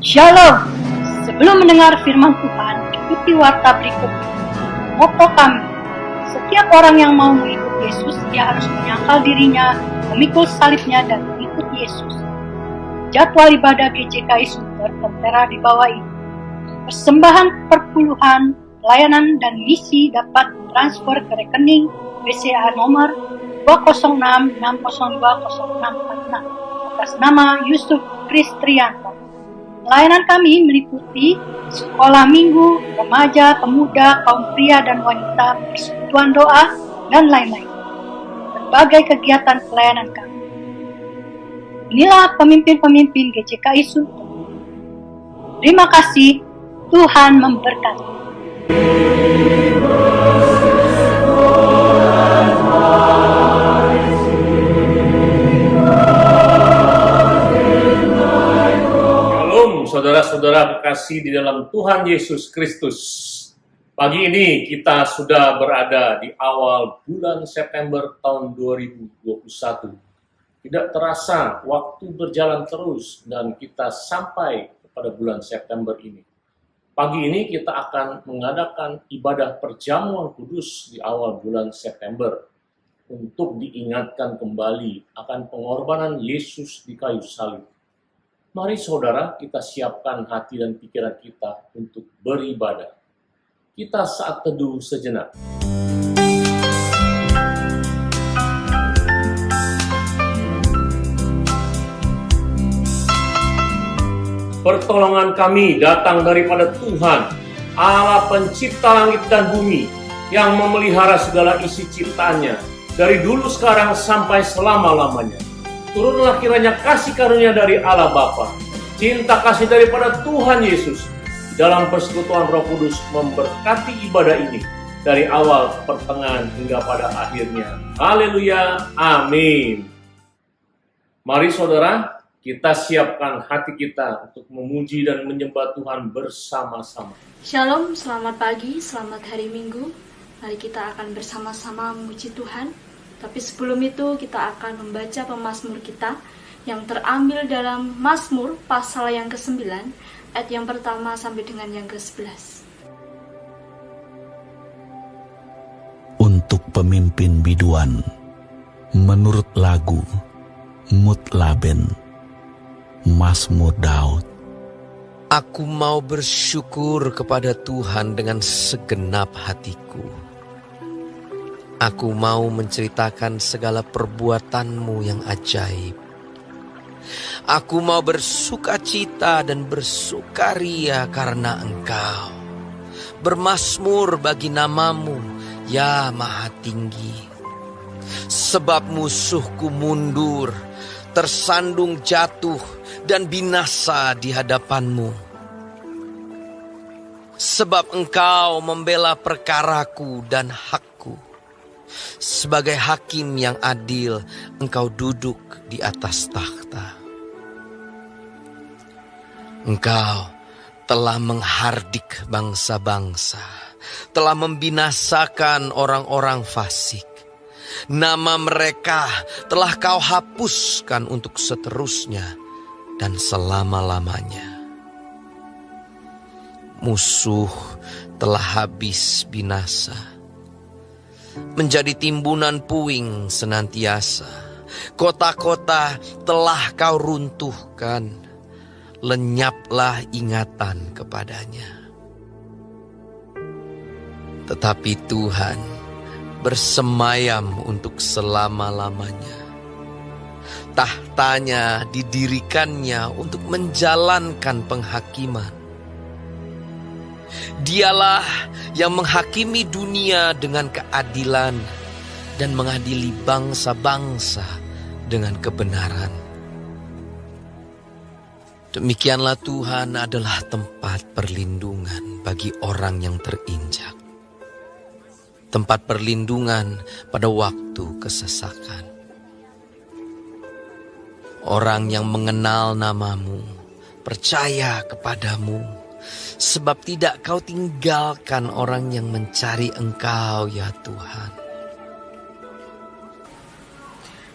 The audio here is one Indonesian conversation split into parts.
Shalom. Sebelum mendengar firman Tuhan, ikuti warta berikut. Moto kami, setiap orang yang mau mengikut Yesus, dia harus menyangkal dirinya, memikul salibnya, dan mengikut Yesus. Jadwal ibadah GJKI Sunter tertera di bawah ini. Persembahan perpuluhan, pelayanan, dan misi dapat transfer ke rekening BCA nomor 206602046 atas nama Yusuf Kristrianto. Pelayanan kami meliputi sekolah minggu, remaja, pemuda, kaum pria dan wanita, persekutuan doa, dan lain-lain. Berbagai kegiatan pelayanan kami. Inilah pemimpin-pemimpin GJKI Sunter. Terima kasih, Tuhan memberkati. Saudara-saudara kekasih di dalam Tuhan Yesus Kristus. Pagi ini kita sudah berada di awal bulan September tahun 2021. Tidak terasa waktu berjalan terus dan kita sampai kepada bulan September ini. Pagi ini kita akan mengadakan ibadah perjamuan kudus di awal bulan September untuk diingatkan kembali akan pengorbanan Yesus di kayu salib. Mari saudara, kita siapkan hati dan pikiran kita untuk beribadah. Kita saat teduh sejenak. Pertolongan kami datang daripada Tuhan, Allah pencipta langit dan bumi, yang memelihara segala isi ciptaannya, dari dulu sekarang sampai selama-lamanya. Turunlah kiranya kasih karunia dari Allah Bapa, cinta kasih daripada Tuhan Yesus, dalam persekutuan Roh Kudus memberkati ibadah ini, dari awal, pertengahan, hingga pada akhirnya. Haleluya, amin. Mari saudara, kita siapkan hati kita untuk memuji dan menyembah Tuhan bersama-sama. Shalom, selamat pagi, selamat hari Minggu. Mari kita akan bersama-sama memuji Tuhan. Tapi sebelum itu kita akan membaca pemazmur kita yang terambil dalam Mazmur pasal yang ke-9 ayat yang pertama sampai dengan yang ke-11. Untuk pemimpin biduan menurut lagu Mutlaben, Mazmur Daud. Aku mau bersyukur kepada Tuhan dengan segenap hatiku. Aku mau menceritakan segala perbuatan-Mu yang ajaib. Aku mau bersukacita dan bersukaria karena Engkau. Bermazmur bagi nama-Mu, ya Maha Tinggi. Sebab musuhku mundur, tersandung jatuh dan binasa di hadapan-Mu. Sebab Engkau membela perkaraku dan hakku. Sebagai hakim yang adil, Engkau duduk di atas takhta. Engkau telah menghardik bangsa-bangsa, telah membinasakan orang-orang fasik. Nama mereka telah Kau hapuskan untuk seterusnya dan selama-lamanya. Musuh telah habis binasa, menjadi timbunan puing senantiasa. Kota-kota telah Kau runtuhkan, lenyaplah ingatan kepadanya. Tetapi Tuhan bersemayam untuk selama-lamanya. Tahtanya didirikannya untuk menjalankan penghakiman. Dialah yang menghakimi dunia dengan keadilan dan mengadili bangsa-bangsa dengan kebenaran. Demikianlah Tuhan adalah tempat perlindungan bagi orang yang terinjak. Tempat perlindungan pada waktu kesesakan. Orang yang mengenal nama-Mu, percaya kepada-Mu, sebab tidak Kau tinggalkan orang yang mencari Engkau ya Tuhan.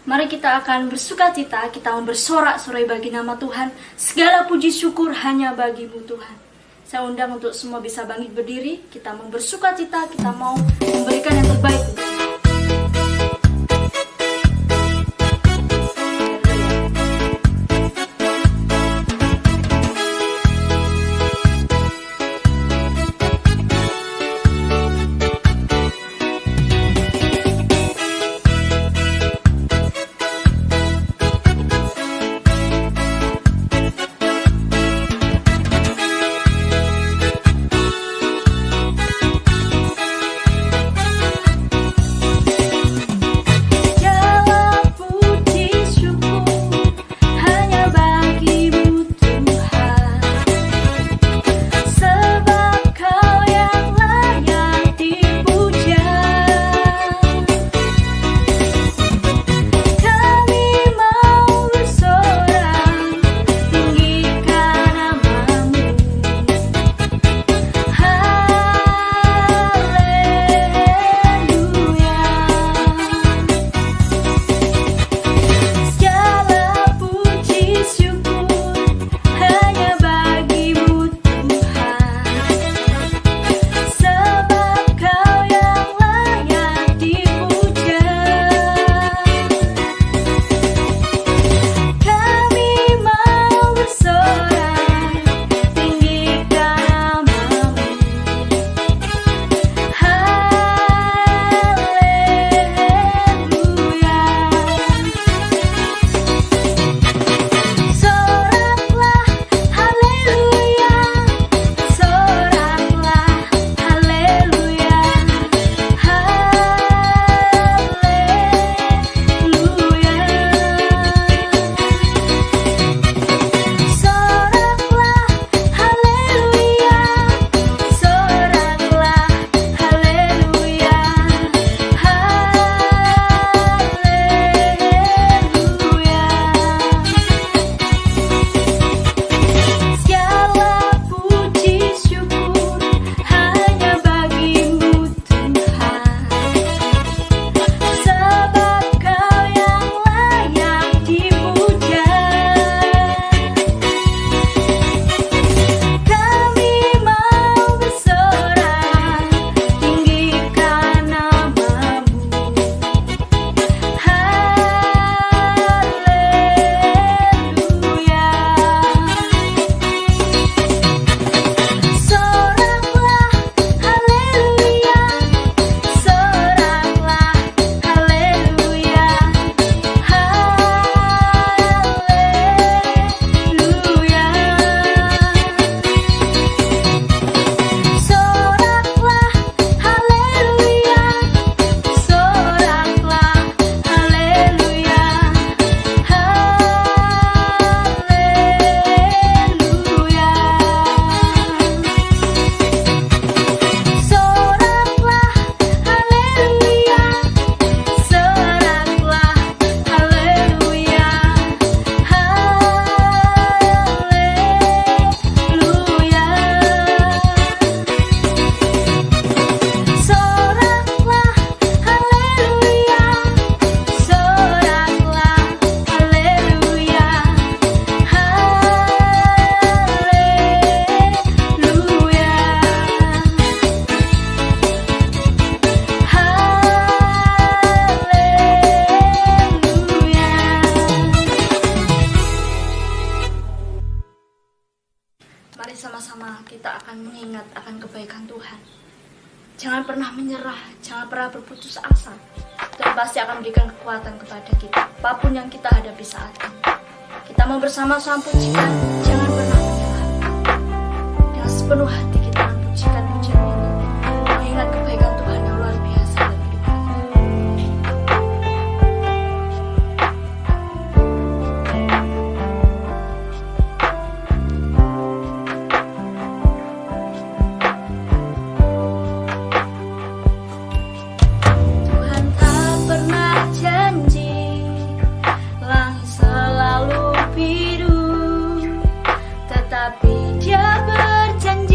Mari kita akan bersukacita, kita bersorak-sorai bagi nama Tuhan. Segala puji syukur hanya bagi-Mu Tuhan. Saya undang untuk semua bisa bangkit berdiri, kita mau bersukacita, kita mau memberikan yang terbaik. Jangan pernah menyerah, jangan pernah berputus asa. Tuhan pasti akan memberikan kekuatan kepada kita, apapun yang kita hadapi saat ini. Kita mau bersama-sama pujikan, jangan pernah menyerah. Dengan sepenuh hati kita akan pujikan pujian ini, mengingat kebaikan Tuhan yang luar biasa dalam hidup kita. Tuhan tak pernah janji langit selalu biru, tetapi Dia berjanji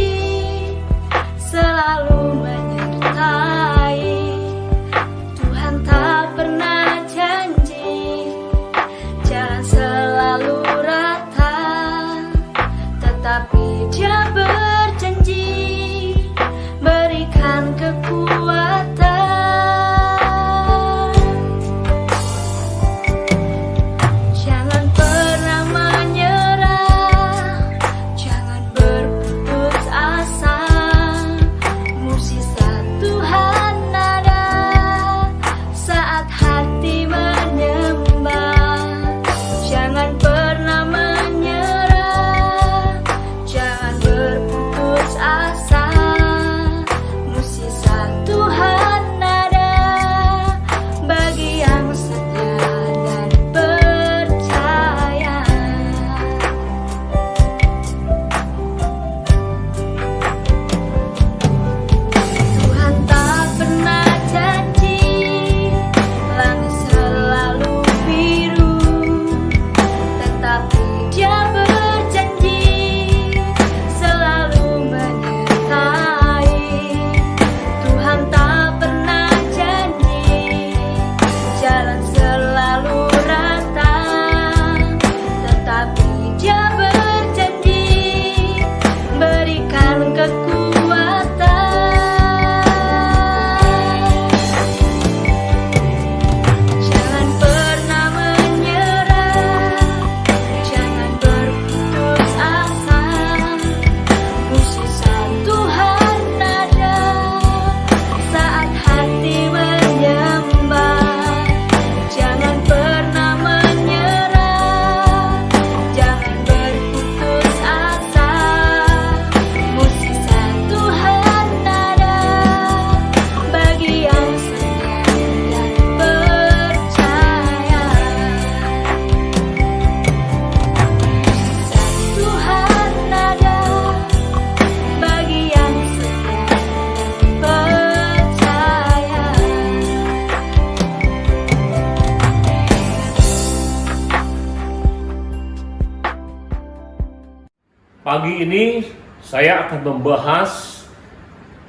Pagi ini saya akan membahas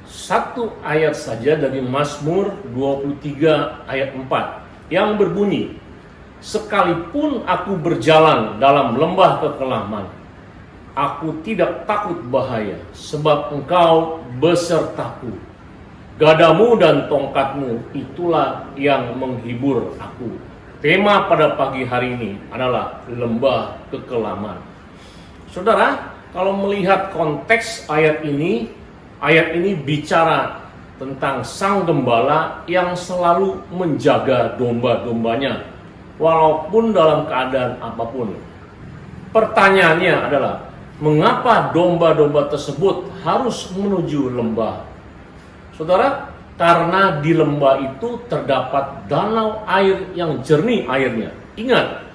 satu ayat saja dari Mazmur 23 ayat 4 yang berbunyi, "Sekalipun aku berjalan dalam lembah kekelaman, aku tidak takut bahaya, sebab Engkau besertaku. Gadamu dan tongkatmu itulah yang menghibur aku." Tema pada pagi hari ini adalah lembah kekelaman. Saudara, kalau melihat konteks ayat ini bicara tentang sang gembala yang selalu menjaga domba-dombanya, walaupun dalam keadaan apapun. Pertanyaannya adalah, mengapa domba-domba tersebut harus menuju lembah? Saudara, karena di lembah itu terdapat danau air yang jernih airnya. Ingat,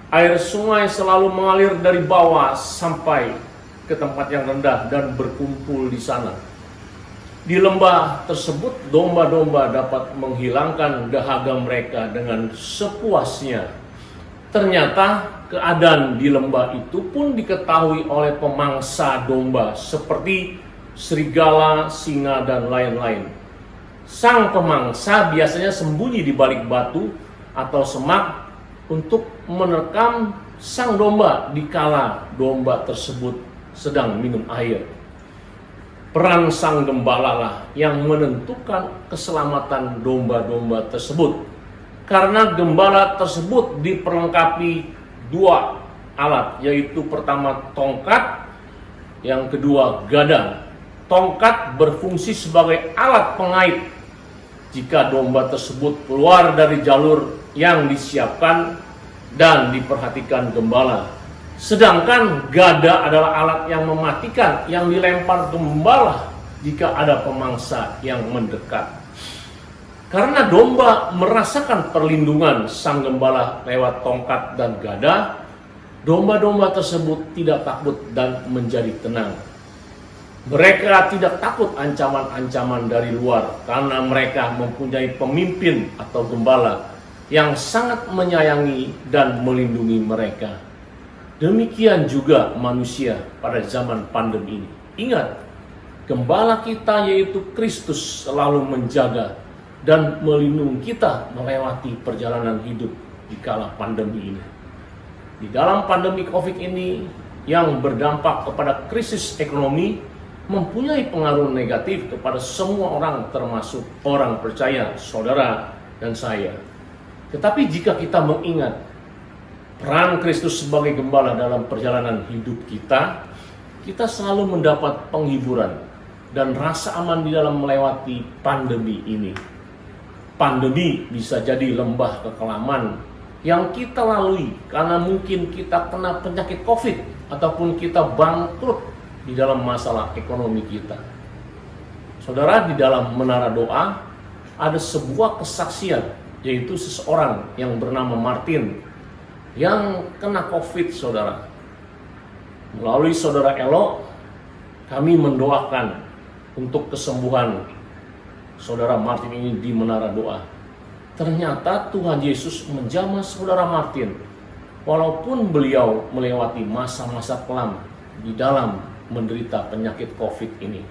air sungai selalu mengalir dari bawah sampai ke tempat yang rendah dan berkumpul di sana. Di lembah tersebut, domba-domba dapat menghilangkan dahaga mereka dengan sepuasnya. Ternyata keadaan di lembah itu pun diketahui oleh pemangsa domba seperti serigala, singa, dan lain-lain. Sang pemangsa biasanya sembunyi di balik batu atau semak untuk menerkam sang domba dikala domba tersebut sedang minum air. Peran sang gembala lah yang menentukan keselamatan domba-domba tersebut. Karena gembala tersebut diperlengkapi dua alat, yaitu pertama tongkat, yang kedua gada. Tongkat berfungsi sebagai alat pengait jika domba tersebut keluar dari jalur yang disiapkan dan diperhatikan gembala. Sedangkan gada adalah alat yang mematikan yang dilempar gembala jika ada pemangsa yang mendekat. Karena domba merasakan perlindungan sang gembala lewat tongkat dan gada, domba-domba tersebut tidak takut dan menjadi tenang. Mereka tidak takut ancaman-ancaman dari luar karena mereka mempunyai pemimpin atau gembala yang sangat menyayangi dan melindungi mereka. Demikian juga manusia pada zaman pandemi ini. Ingat, gembala kita yaitu Kristus selalu menjaga dan melindungi kita melewati perjalanan hidup di kala pandemi ini. Di dalam pandemi COVID ini yang berdampak kepada krisis ekonomi, mempunyai pengaruh negatif kepada semua orang, termasuk orang percaya, saudara dan saya. Tetapi jika kita mengingat peran Kristus sebagai gembala dalam perjalanan hidup kita, kita selalu mendapat penghiburan dan rasa aman di dalam melewati pandemi ini. Pandemi bisa jadi lembah kekelaman yang kita lalui karena mungkin kita kena penyakit COVID ataupun kita bangkrut di dalam masalah ekonomi kita. Saudara, di dalam menara doa ada sebuah kesaksian, yaitu seseorang yang bernama Martin yang kena COVID, saudara. Melalui saudara Elo, kami mendoakan untuk kesembuhan saudara Martin ini di menara doa. Ternyata Tuhan Yesus menjamah saudara Martin, walaupun beliau melewati masa-masa kelam di dalam menderita penyakit COVID ini.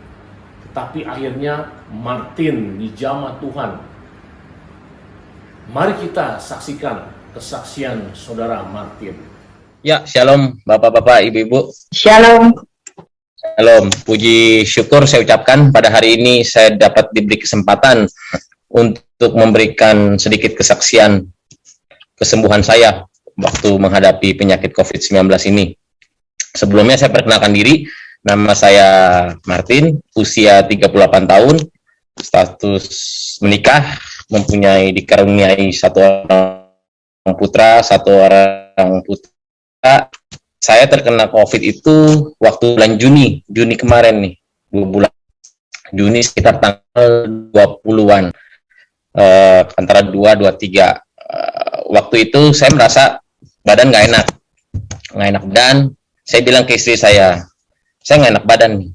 Tetapi akhirnya Martin dijamah Tuhan. Mari kita saksikan kesaksian saudara Martin. Ya, shalom Bapak-Bapak, Ibu-Ibu. Shalom. Shalom, puji syukur saya ucapkan pada hari ini saya dapat diberi kesempatan untuk memberikan sedikit kesaksian kesembuhan saya waktu menghadapi penyakit COVID-19 ini. Sebelumnya saya perkenalkan diri. Nama saya Martin, usia 38 tahun, status menikah, mempunyai dikaruniai satu orang putra, Saya terkena COVID itu waktu bulan Juni kemarin nih, 2 bulan Juni sekitar tanggal 20-an, antara 2-3. Waktu itu saya merasa badan nggak enak dan saya bilang ke istri saya nggak enak badan nih.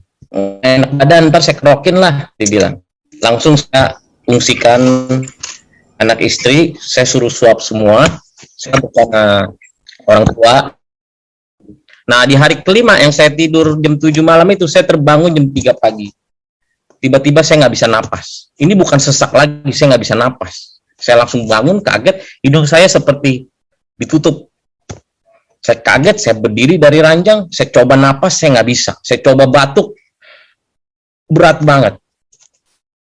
Enak badan, ntar saya kerokin lah, dibilang. Langsung saya fungsikan anak istri, saya suruh swab semua. Saya bukan orang tua, Nah, di hari kelima yang saya tidur jam 7 malam itu, saya terbangun jam 3 pagi. Tiba-tiba saya nggak bisa napas. Ini bukan sesak lagi, saya nggak bisa napas. Saya langsung bangun, kaget, hidung saya seperti ditutup. Saya kaget, saya berdiri dari ranjang, saya coba napas, saya nggak bisa. Saya coba batuk, berat banget.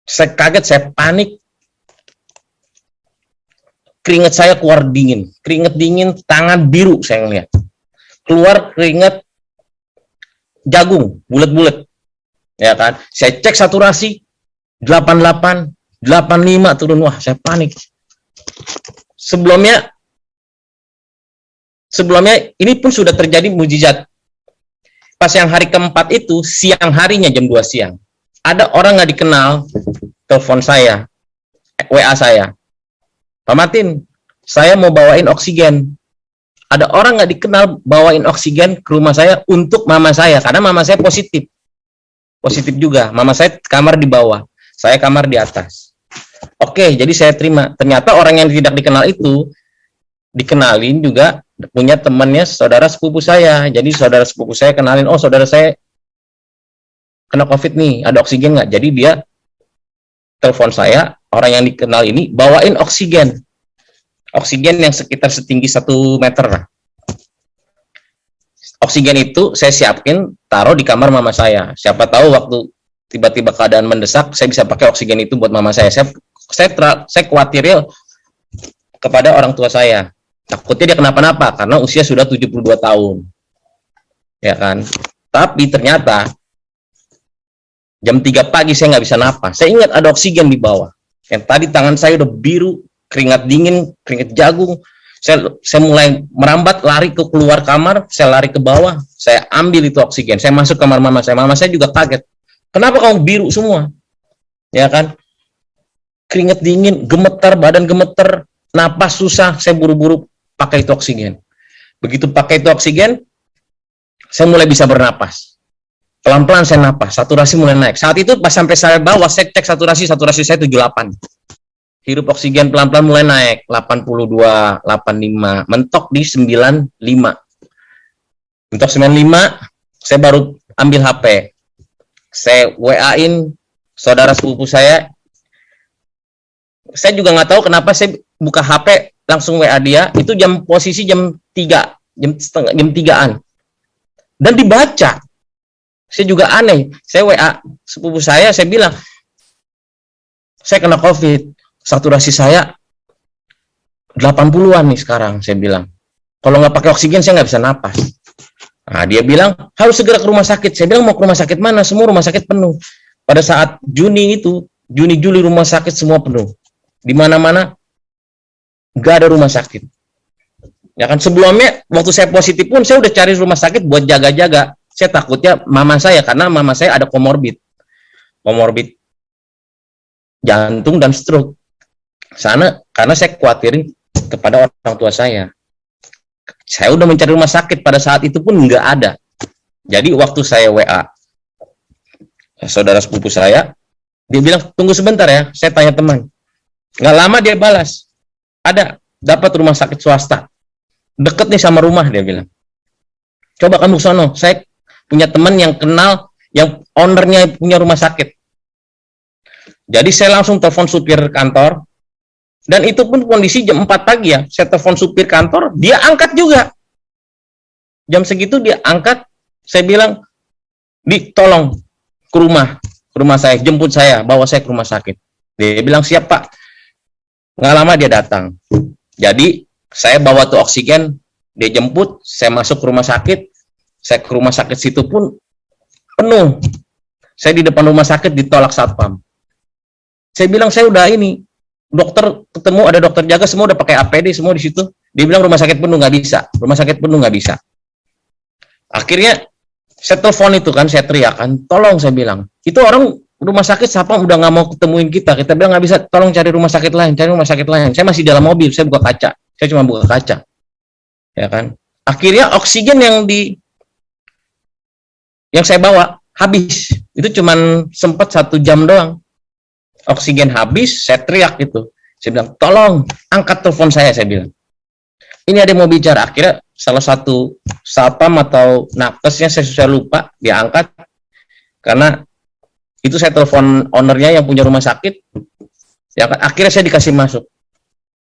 Saya kaget, saya panik. Keringat saya keluar dingin. Keringat dingin, tangan biru saya ngeliat. Keluar keringat jagung, bulat-bulat. Ya kan? Saya cek saturasi 88, 85 turun. Wah, saya panik. Sebelumnya ini pun sudah terjadi mujizat. Pas yang hari keempat itu, siang harinya jam 2 siang. Ada orang nggak dikenal, telepon saya, WA saya. Pak Martin, saya mau bawain oksigen. Ada orang nggak dikenal bawain oksigen ke rumah saya untuk mama saya, karena mama saya positif juga. Mama saya kamar di bawah, saya kamar di atas. Oke, jadi saya terima. Ternyata orang yang tidak dikenal itu dikenalin juga punya temannya saudara sepupu saya. Jadi saudara sepupu saya kenalin, oh saudara saya kena COVID nih, ada oksigen nggak? Jadi dia telepon saya, orang yang dikenal ini bawain oksigen yang sekitar setinggi 1 meter lah. Oksigen itu saya siapin, taruh di kamar mama saya. Siapa tahu waktu tiba-tiba keadaan mendesak, saya bisa pakai oksigen itu buat mama saya. Saya khawatir ya kepada orang tua saya. Takutnya dia kenapa-napa karena usia sudah 72 tahun. Ya kan? Tapi ternyata jam 3 pagi saya nggak bisa napas. Saya ingat ada oksigen di bawah. Yang tadi tangan saya udah biru, keringat dingin, keringat jagung. Saya mulai merambat, lari ke keluar kamar, saya lari ke bawah, saya ambil itu oksigen. Saya masuk kamar mama saya. Mama saya juga kaget. Kenapa kamu biru semua? Ya kan? Keringat dingin, gemetar, badan gemetar, napas susah. Saya buru-buru pakai itu oksigen. Begitu pakai itu oksigen, saya mulai bisa bernapas. Pelan-pelan saya napas, saturasi mulai naik. Saat itu pas sampai saya bawah, saya cek saturasi saya 78. Hirup oksigen pelan-pelan mulai naik, 82, 85, mentok di 95. Mentok 95, saya baru ambil HP. Saya WA-in saudara sepupu saya. Saya juga nggak tahu kenapa saya buka HP, langsung WA dia, itu posisi jam 3, jam 3-an. Dan dibaca. Saya juga aneh, saya WA sepupu saya bilang, saya kena COVID, saturasi saya 80-an nih sekarang, saya bilang. Kalau nggak pakai oksigen, saya nggak bisa napas. Nah, dia bilang, harus segera ke rumah sakit. Saya bilang, mau ke rumah sakit mana? Semua rumah sakit penuh. Pada saat Juni, Juli rumah sakit semua penuh. Di mana-mana, nggak ada rumah sakit. Ya kan, sebelumnya, waktu saya positif pun, saya udah cari rumah sakit buat jaga-jaga. Saya takutnya mama saya, karena mama saya ada komorbid jantung dan stroke. Karena saya khawatirin kepada orang tua saya. Saya udah mencari rumah sakit, pada saat itu pun nggak ada. Jadi waktu saya WA saudara sepupu saya, dia bilang, tunggu sebentar ya, saya tanya teman. Nggak lama dia balas, ada, dapat rumah sakit swasta. Deket nih sama rumah, dia bilang. Coba kamu sono, saya punya teman yang kenal, yang ownernya punya rumah sakit. Jadi saya langsung telepon supir kantor, dan itu pun kondisi jam 4 pagi ya, saya telepon supir kantor, dia angkat juga. Jam segitu dia angkat, saya bilang, tolong ke rumah saya, jemput saya, bawa saya ke rumah sakit. Dia bilang, siap Pak. Nggak lama dia datang. Jadi saya bawa tuh oksigen, dia jemput, saya masuk ke rumah sakit. Saya ke rumah sakit situ pun penuh. Saya di depan rumah sakit ditolak satpam. Saya bilang, saya udah ini, dokter ketemu, ada dokter jaga, semua udah pakai APD, semua di situ. Dia bilang rumah sakit penuh, nggak bisa. Rumah sakit penuh, nggak bisa. Akhirnya saya telepon itu kan, saya teriakan, tolong, saya bilang. Itu orang rumah sakit satpam udah nggak mau ketemuin kita. Kita bilang nggak bisa, tolong cari rumah sakit lain, cari rumah sakit lain. Saya masih dalam mobil, saya buka kaca. Saya cuma buka kaca. Ya kan? Akhirnya oksigen yang saya bawa habis. Itu cuman sempat 1 jam doang. Oksigen habis, saya teriak gitu. Saya bilang, tolong angkat telepon saya bilang. Ini ada yang mau bicara. Akhirnya salah satu satpam atau nakesnya, saya lupa, dia angkat, karena itu saya telepon ownernya yang punya rumah sakit, ya kan, akhirnya saya dikasih masuk.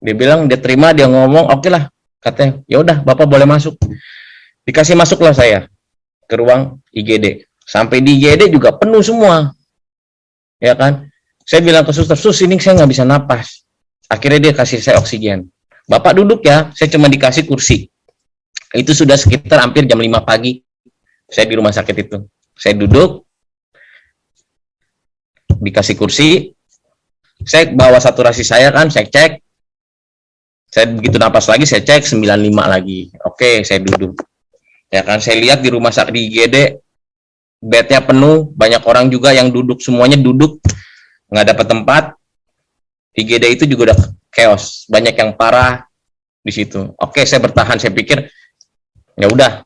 Dia bilang, dia terima, dia ngomong, oke lah, katanya, ya udah, Bapak boleh masuk. Dikasih masuklah saya ke ruang IGD. Sampai di IGD juga penuh semua, ya kan. Saya bilang ke suster, sus ini saya nggak bisa napas. Akhirnya dia kasih saya oksigen. Bapak duduk ya, saya cuma dikasih kursi. Itu sudah sekitar hampir jam 5 pagi, saya di rumah sakit itu. Saya duduk, dikasih kursi, saya bawa saturasi saya kan, saya cek. Saya begitu napas lagi, saya cek 95 lagi. Oke, saya duduk. Ya kan, saya lihat di rumah sakit di IGD, bednya penuh, banyak orang juga yang duduk, semuanya duduk, nggak dapat tempat. IGD itu juga udah chaos, banyak yang parah di situ. Oke, saya bertahan, saya pikir, ya udah,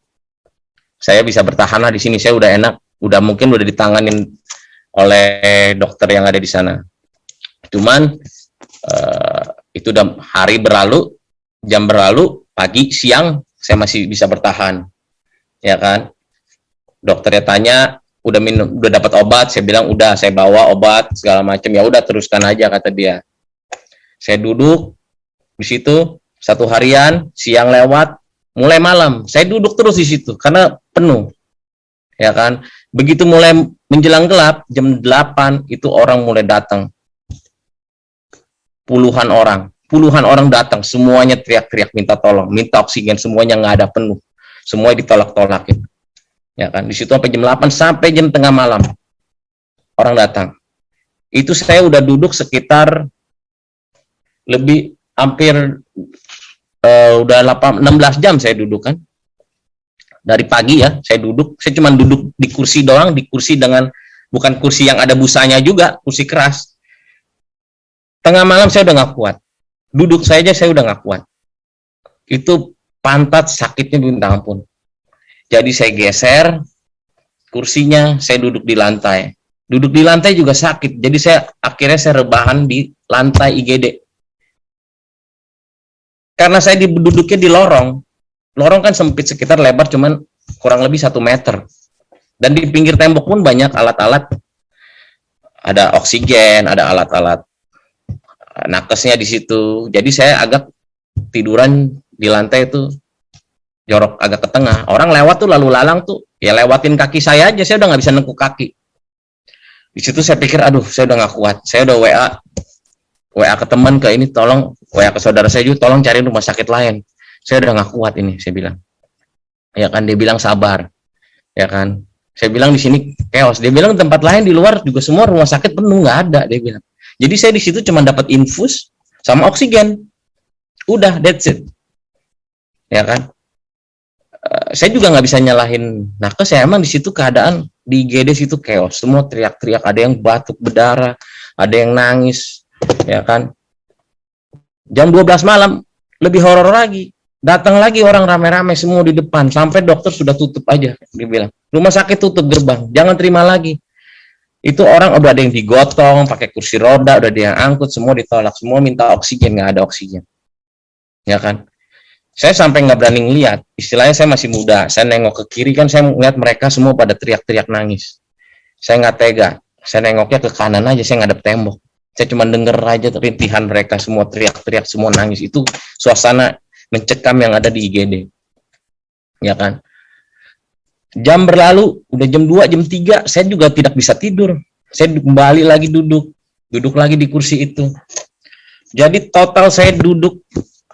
saya bisa bertahan lah di sini, saya udah enak, mungkin udah ditanganin oleh dokter yang ada di sana. Cuman, itu udah hari berlalu, jam berlalu, pagi, siang, saya masih bisa bertahan, ya kan. Dokternya tanya, udah dapat obat, saya bilang udah, saya bawa obat segala macam, ya udah teruskan aja kata dia. Saya duduk di situ 1 harian, siang lewat, mulai malam, saya duduk terus di situ karena penuh, ya kan. Begitu mulai menjelang gelap, jam 8 itu orang mulai datang. Puluhan orang datang, semuanya teriak-teriak minta tolong, minta oksigen, semuanya nggak ada, penuh, semua ditolak-tolakin, ya kan. Di situ sampai jam 8 sampai jam tengah malam orang datang. Itu saya udah duduk sekitar lebih hampir udah 16 jam saya duduk kan, dari pagi ya saya duduk, saya cuma duduk di kursi doang, di kursi dengan bukan kursi yang ada busanya juga, kursi keras. Tengah malam saya udah nggak kuat, duduk saja saya udah nggak kuat, itu pantat sakitnya minta ampun. Jadi saya geser kursinya, saya duduk di lantai juga sakit, jadi akhirnya saya rebahan di lantai IGD. Karena saya duduknya di lorong kan sempit, sekitar lebar cuman kurang lebih 1 meter, dan di pinggir tembok pun banyak alat-alat, ada oksigen, ada alat-alat nakesnya di situ. Jadi saya agak tiduran di lantai itu, jorok agak ke tengah. Orang lewat tuh lalu lalang tuh, ya lewatin kaki saya aja, saya udah nggak bisa nengkuk kaki. Di situ saya pikir, aduh, saya udah nggak kuat. Saya udah WA ke teman, ke ini, tolong, WA ke saudara saya juga, tolong cari rumah sakit lain. Saya udah nggak kuat ini, saya bilang. Ya kan, dia bilang sabar. Ya kan, saya bilang di sini chaos. Dia bilang tempat lain di luar juga semua rumah sakit penuh, nggak ada, dia bilang. Jadi saya di situ cuma dapat infus sama oksigen. Udah, that's it. Ya kan? Saya juga nggak bisa nyalahin nakes, saya emang di situ keadaan di IGD situ chaos. Semua teriak-teriak, ada yang batuk berdarah, ada yang nangis, ya kan? Jam 12 malam lebih horor lagi. Datang lagi orang rame-rame semua di depan, sampai dokter sudah tutup aja, dia bilang. Rumah sakit tutup gerbang, jangan terima lagi. Itu orang udah ada yang digotong, pakai kursi roda, udah ada yang angkut, semua ditolak, semua minta oksigen, nggak ada oksigen, ya kan. Saya sampai nggak berani ngeliat, istilahnya saya masih muda, saya nengok ke kiri kan, saya ngeliat mereka semua pada teriak-teriak nangis. Saya nggak tega, saya nengoknya ke kanan aja, saya ngadep tembok, saya cuma denger aja rintihan mereka semua teriak-teriak, semua nangis. Itu suasana mencekam yang ada di IGD, ya kan. Jam berlalu, udah jam 2, jam 3, saya juga tidak bisa tidur. Saya kembali lagi duduk lagi di kursi itu. Jadi total saya duduk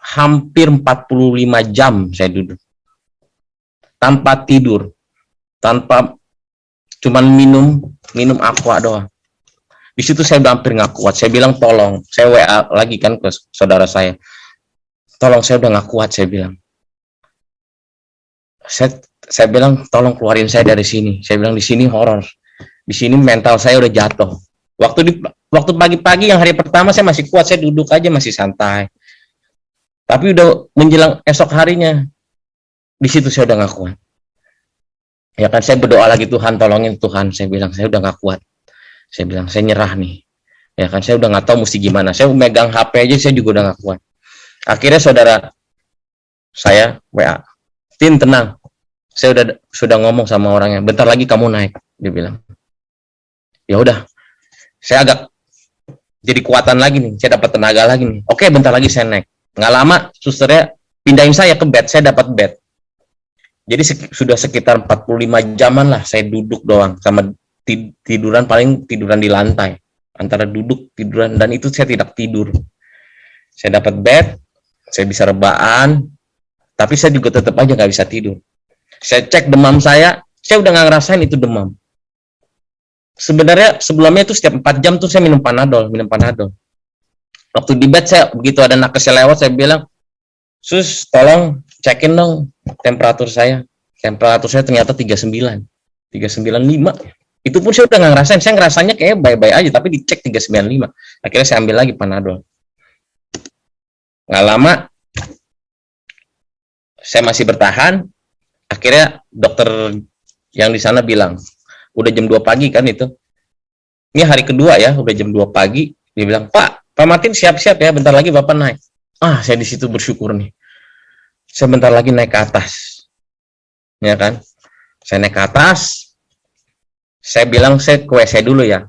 hampir 45 jam saya duduk. Tanpa tidur, tanpa cuman minum aqua doang. Di situ saya udah hampir nggak kuat. Saya bilang tolong, saya WA lagi kan ke saudara saya. Tolong, saya udah nggak kuat, saya bilang. Saya bilang tolong keluarin saya dari sini. Saya bilang di sini horor, di sini mental saya udah jatuh. Waktu pagi-pagi yang hari pertama saya masih kuat, saya duduk aja masih santai. Tapi udah menjelang esok harinya, di situ saya udah nggak kuat. Ya kan, saya berdoa lagi, Tuhan tolongin Tuhan. Saya bilang saya udah nggak kuat. Saya bilang saya nyerah nih. Ya kan, saya udah nggak tahu mesti gimana. Saya megang HP aja saya juga udah nggak kuat. Akhirnya saudara saya WA, Tin, tenang. Saya sudah ngomong sama orangnya. Bentar lagi kamu naik, dia bilang. Ya udah. Saya agak jadi kuatan lagi nih. Saya dapat tenaga lagi nih. Oke, bentar lagi saya naik. Nggak lama, susternya pindahin saya ke bed. Saya dapat bed. Jadi sudah sekitar 45 jaman lah saya duduk doang. Sama tiduran, paling tiduran di lantai. Antara duduk, tiduran. Dan itu saya tidak tidur. Saya dapat bed. Saya bisa rebahan. Tapi saya juga tetap aja nggak bisa tidur. Saya cek demam saya udah nggak ngerasain itu demam. Sebenarnya sebelumnya itu setiap 4 jam tuh saya minum Panadol. Waktu di bed saya, begitu ada nakesnya lewat, saya bilang, "Sus, tolong cekin dong temperatur saya." Temperatur saya ternyata 39,5. Itu pun saya udah nggak ngerasain. Saya ngerasanya kayak baik-baik aja, tapi dicek 395. Akhirnya saya ambil lagi Panadol. Nggak lama, saya masih bertahan. Akhirnya dokter yang di sana bilang, udah jam 2 pagi kan itu. Ini hari kedua ya, udah jam 2 pagi. Dia bilang, Pak Martin siap-siap ya, bentar lagi Bapak naik. Saya di situ bersyukur nih. Saya bentar lagi naik ke atas. Ya kan? Saya naik ke atas. Saya bilang, saya ke WC dulu ya.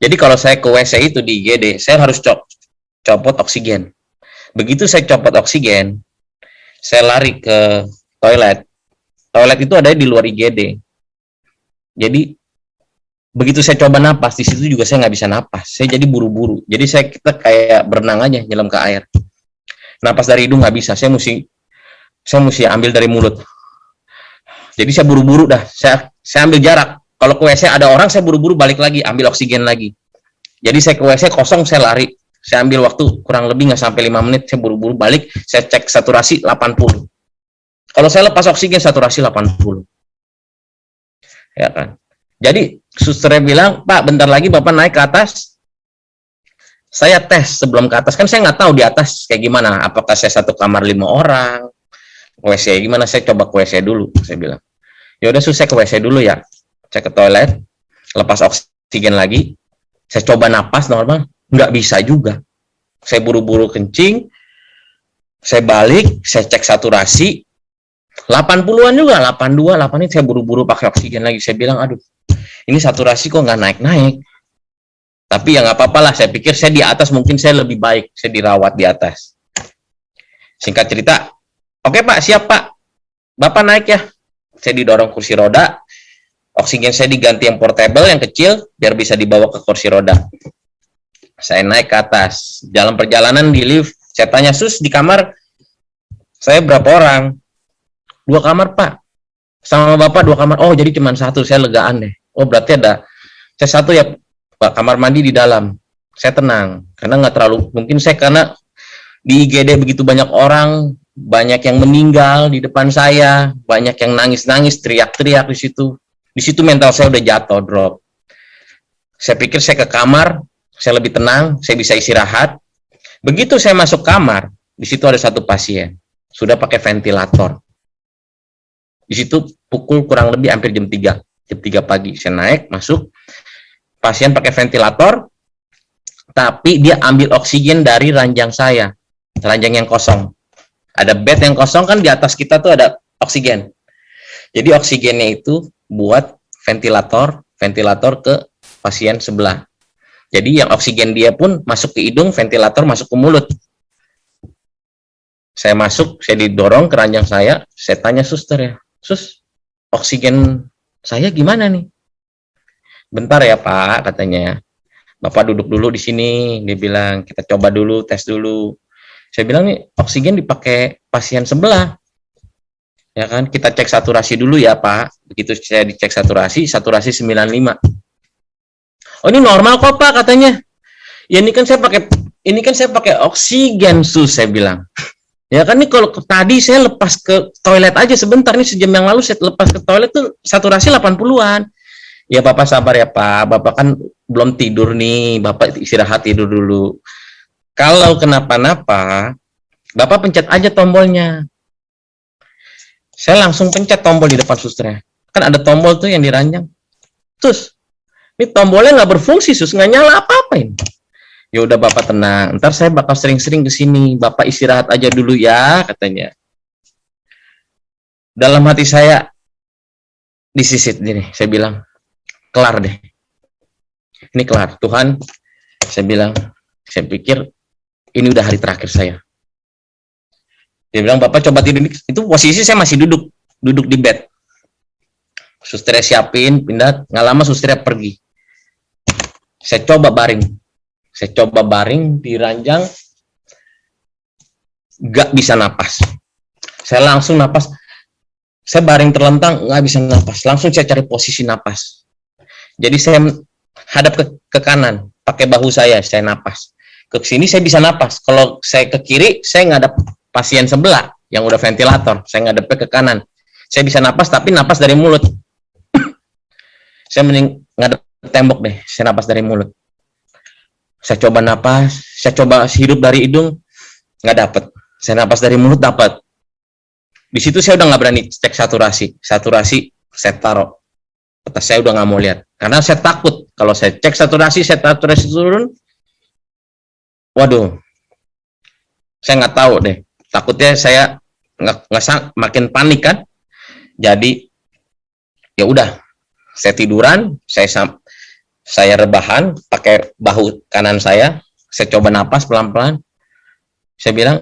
Jadi kalau saya ke WC itu di IGD, saya harus copot oksigen. Begitu saya copot oksigen, saya lari ke toilet. Toilet itu ada di luar IGD. Jadi begitu saya coba napas, di situ juga saya nggak bisa napas. Saya jadi buru-buru. Jadi kita kayak berenang aja, nyelam ke air. Napas dari hidung nggak bisa. Saya mesti ambil dari mulut. Jadi saya buru-buru dah. Saya ambil jarak. Kalau ke WC ada orang, saya buru-buru balik lagi, ambil oksigen lagi. Jadi saya ke WC kosong, saya lari. Saya ambil waktu kurang lebih nggak sampai 5 menit. Saya buru-buru balik. Saya cek saturasi 80. Kalau saya lepas oksigen, saturasi 80. Ya kan? Jadi, susternya bilang, Pak, bentar lagi Bapak naik ke atas. Saya tes sebelum ke atas. Kan saya nggak tahu di atas kayak gimana. Apakah saya satu kamar 5 orang? WC gimana? Saya coba ke WC dulu. Saya bilang, ya udah saya ke WC dulu ya. Saya ke toilet, lepas oksigen lagi. Saya coba napas normal. Nggak bisa juga. Saya buru-buru kencing. Saya balik, saya cek saturasi. 80-an juga, 82, 8 ini saya buru-buru pakai oksigen lagi. Saya bilang, aduh, ini saturasi kok nggak naik-naik. Tapi ya nggak apa-apa lah, saya pikir saya di atas, mungkin saya lebih baik, saya dirawat di atas. Singkat cerita, oke Pak, siap Pak. Bapak naik ya. Saya didorong kursi roda, oksigen saya diganti yang portable, yang kecil, biar bisa dibawa ke kursi roda. Saya naik ke atas. Dalam perjalanan di lift, saya tanya, Sus, di kamar saya berapa orang? 2 kamar Pak, sama Bapak 2 kamar. Oh jadi cuma 1, saya legaan deh. Oh berarti ada saya 1 ya Pak, kamar mandi di dalam. Saya tenang, karena nggak terlalu, mungkin saya karena di IGD begitu banyak orang, banyak yang meninggal di depan saya, banyak yang nangis-nangis, teriak-teriak di situ. Di situ mental saya udah jatuh, drop. Saya pikir saya ke kamar, saya lebih tenang, saya bisa istirahat. Begitu saya masuk kamar, di situ ada 1 pasien, sudah pakai ventilator. Di situ pukul kurang lebih hampir jam 3 pagi. Saya naik, masuk, pasien pakai ventilator, tapi dia ambil oksigen dari ranjang saya, ranjang yang kosong. Ada bed yang kosong kan, di atas kita tuh ada oksigen. Jadi oksigennya itu buat ventilator ke pasien sebelah. Jadi yang oksigen dia pun masuk ke hidung, ventilator masuk ke mulut. Saya masuk, saya didorong ke ranjang saya tanya suster ya, Sus, oksigen saya gimana nih? Bentar ya Pak, katanya. Bapak duduk dulu di sini. Dia bilang, kita coba dulu, tes dulu. Saya bilang nih, oksigen dipakai pasien sebelah. Ya kan, kita cek saturasi dulu ya Pak. Begitu saya dicek saturasi 95. Oh ini normal kok Pak, katanya. Ya ini kan saya pakai oksigen Sus, saya bilang. Ya kan nih kalau tadi saya lepas ke toilet aja sebentar, nih sejam yang lalu saya lepas ke toilet tuh saturasi 80-an. Ya Bapak sabar ya Pak, Bapak kan belum tidur nih, Bapak istirahat tidur dulu. Kalau kenapa-napa, Bapak pencet aja tombolnya. Saya langsung pencet tombol di depan susternya. Kan ada tombol tuh yang diranjang. Terus, ini tombolnya nggak berfungsi Sus, nggak nyala apa-apa ini. Ya udah Bapak tenang, ntar saya bakal sering-sering ke sini. Bapak istirahat aja dulu ya, katanya. Dalam hati saya disisit gini, saya bilang, kelar deh. Ini kelar. Tuhan, saya bilang, saya pikir ini udah hari terakhir saya. Dia bilang, Bapak coba tidur. Itu posisi saya masih duduk di bed. Susternya siapin, pindah, nggak lama susternya pergi. Saya coba baring di ranjang, nggak bisa napas. Saya langsung napas, saya baring terlentang, nggak bisa napas. Langsung saya cari posisi napas. Jadi saya hadap ke kanan, pakai bahu saya napas. Ke sini saya bisa napas. Kalau saya ke kiri, saya ngadap pasien sebelah yang udah ventilator. Saya ngadepnya ke kanan. Saya bisa napas, tapi napas dari mulut. Saya mending ngadep tembok deh, saya napas dari mulut. Saya coba napas, saya coba hidup dari hidung, nggak dapet. Saya napas dari mulut, dapat. Di situ saya udah nggak berani cek saturasi. Saturasi saya taruh. Atas saya udah nggak mau lihat. Karena saya takut, kalau saya cek saturasi turun, waduh, saya nggak tahu deh. Takutnya saya nggak makin panik kan. Jadi, ya udah. Saya tiduran, saya rebahan, pakai bahu kanan saya coba napas pelan-pelan. Saya bilang,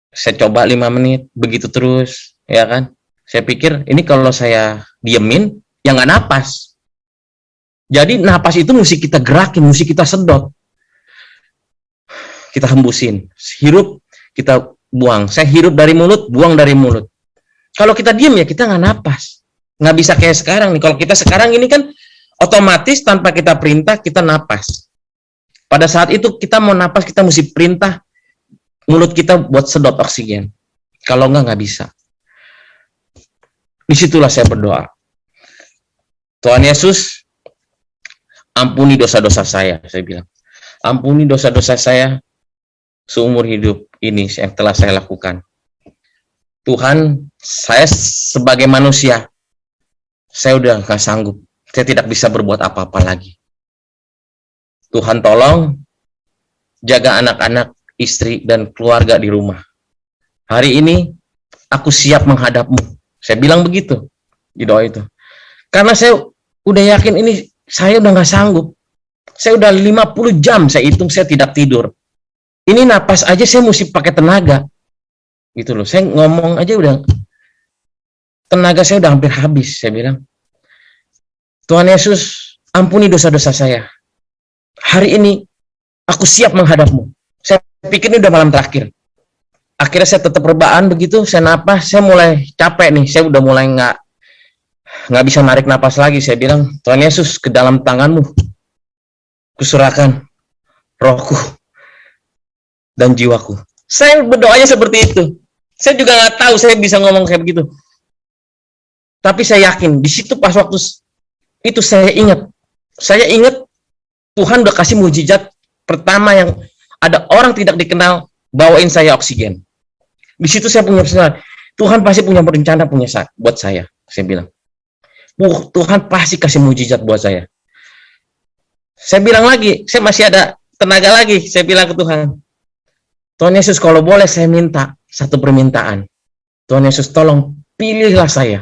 saya coba 5 menit, begitu terus, ya kan? Saya pikir, ini kalau saya diemin, ya nggak napas. Jadi napas itu mesti kita gerakin, mesti kita sedot. Kita hembusin. Hirup, kita buang. Saya hirup dari mulut, buang dari mulut. Kalau kita diem ya kita nggak napas. Nggak bisa kayak sekarang nih. Kalau kita sekarang ini kan otomatis tanpa kita perintah kita napas. Pada saat itu kita mau napas kita mesti perintah mulut kita buat sedot oksigen. Kalau nggak bisa. Disitulah saya berdoa. Tuhan Yesus, ampuni dosa-dosa saya bilang. Ampuni dosa-dosa saya seumur hidup ini yang telah saya lakukan. Tuhan, saya sebagai manusia, saya udah nggak sanggup. Saya tidak bisa berbuat apa-apa lagi. Tuhan tolong jaga anak-anak, istri, dan keluarga di rumah. Hari ini aku siap menghadapmu. Saya bilang begitu di doa itu. Karena saya udah yakin ini saya udah nggak sanggup. Saya udah 50 jam saya hitung saya tidak tidur. Ini napas aja saya mesti pakai tenaga. Gitu loh. Saya ngomong aja udah tenaga saya udah hampir habis, saya bilang. Tuhan Yesus, ampuni dosa-dosa saya. Hari ini aku siap menghadapmu. Saya pikir ini udah malam terakhir. Akhirnya saya tetap rebahan begitu, saya napas, saya mulai capek nih, saya udah mulai nggak bisa narik napas lagi. Saya bilang, Tuhan Yesus, ke dalam tanganmu kuserahkan rohku dan jiwaku. Saya berdoanya seperti itu. Saya juga nggak tahu saya bisa ngomong kayak begitu. Tapi saya yakin, di situ pas waktu itu saya ingat Tuhan udah kasih mujizat pertama yang ada orang tidak dikenal bawain saya oksigen. Di situ saya punya pesan, Tuhan pasti punya rencana buat saya bilang. Tuhan pasti kasih mujizat buat saya. Saya bilang lagi, saya masih ada tenaga lagi, saya bilang ke Tuhan. Tuhan Yesus, kalau boleh saya minta satu permintaan. Tuhan Yesus, tolong pilihlah saya.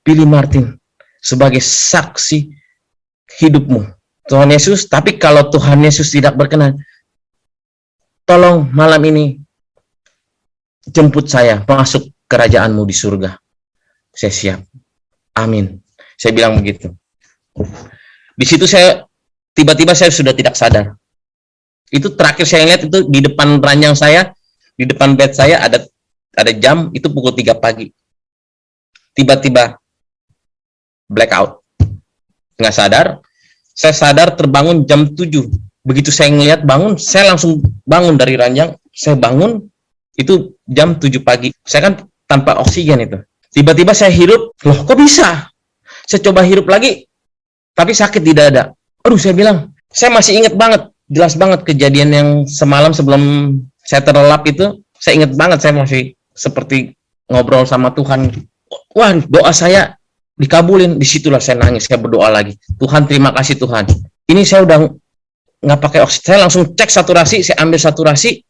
Pilih Martin sebagai saksi hidupmu. Tuhan Yesus, tapi kalau Tuhan Yesus tidak berkenan, tolong malam ini jemput saya masuk kerajaanmu di surga. Saya siap. Amin. Saya bilang begitu. Di situ saya tiba-tiba saya sudah tidak sadar. Itu terakhir saya lihat itu di depan ranjang saya, di depan bed saya ada jam, itu pukul 3 pagi. Tiba-tiba blackout. Nggak sadar. Saya sadar terbangun jam 7. Begitu saya ngelihat bangun, saya langsung bangun dari ranjang. Saya bangun, itu jam 7 pagi. Saya kan tanpa oksigen itu. Tiba-tiba saya hirup, loh kok bisa? Saya coba hirup lagi, tapi sakit di dada. Aduh, saya bilang, saya masih ingat banget, jelas banget kejadian yang semalam sebelum saya terlelap itu. Saya ingat banget, saya masih seperti ngobrol sama Tuhan. Wah, doa saya dikabulin. Disitulah saya nangis, saya berdoa lagi. Tuhan, terima kasih Tuhan. Ini saya udah nggak pakai oksigen. Saya langsung cek saturasi, saya ambil saturasi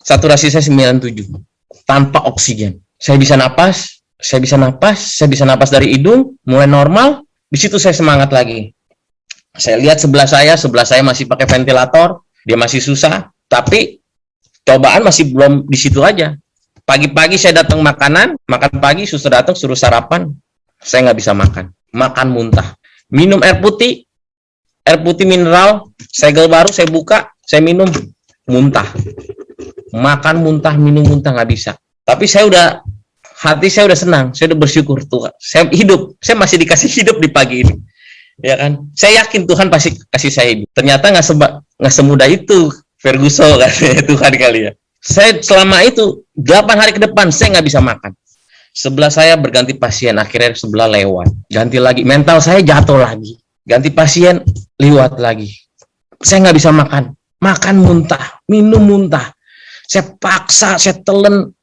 saya 97 tanpa oksigen. Saya bisa napas, saya bisa napas dari hidung, mulai normal. Di situ saya semangat lagi. Saya lihat sebelah saya masih pakai ventilator, dia masih susah, tapi cobaan masih belum di situ aja. Pagi-pagi saya datang makan pagi, suster datang suruh sarapan, saya nggak bisa makan muntah. Minum air putih mineral, segel baru saya buka, saya minum, muntah. Makan muntah, minum muntah, nggak bisa. Tapi hati saya udah senang, saya udah bersyukur Tuhan. Saya masih dikasih hidup di pagi ini, ya kan? Saya yakin Tuhan pasti kasih saya hidup. Ternyata nggak semudah itu, Ferguson kan, Tuhan kali ya. Saya selama itu 8 hari ke depan saya nggak bisa makan. Sebelah saya berganti pasien, akhirnya sebelah lewat, ganti lagi. Mental saya jatuh lagi, ganti pasien, lewat lagi. Saya nggak bisa makan muntah, minum muntah. Saya paksa, saya telan,